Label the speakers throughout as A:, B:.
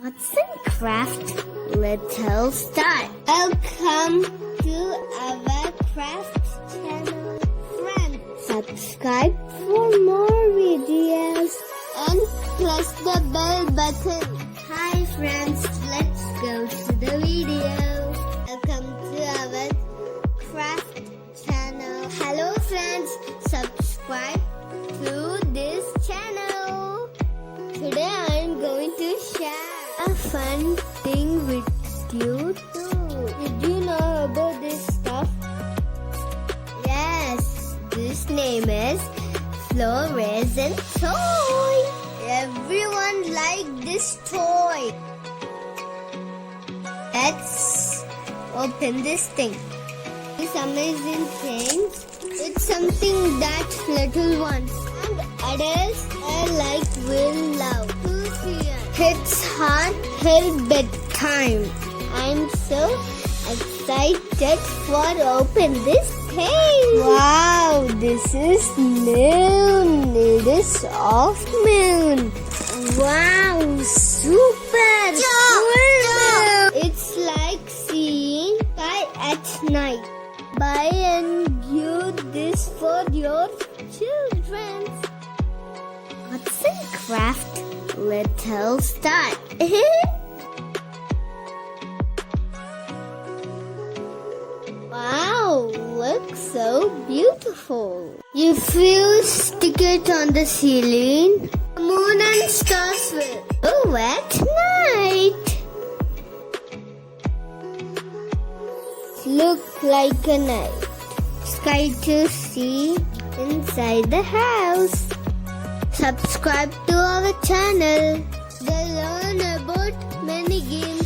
A: Arts and craft, little start. Welcome to our craft channel, friends. Subscribe for more videos and press the bell button. Hi friends, let's go to the video. Welcome to our craft channel. Hello friends, subscribe to this channel. Today I am going to share a fun thing with you too. Did you know about this stuff? Yes, this name is fluorescent toy. Everyone likes this toy. Let's open this thing. This amazing thing. It's something that little ones and adults will love. Who's here? It's hard till bedtime. I'm so excited for open this thing. Wow, this is moon. It is off moon. Wow, super moon. It's like seeing sky at night. Buy and use this for your children. Arts and craft, little start. Wow, looks so beautiful. If you stick it on the ceiling, the moon and stars will glow at night. Look like a night sky to see inside the house. Subscribe to our channel. They learn about many games.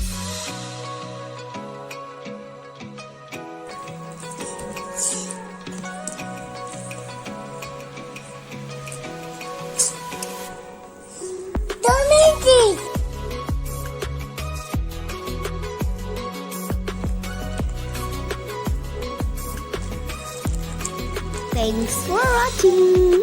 A: Donate. Thanks for watching.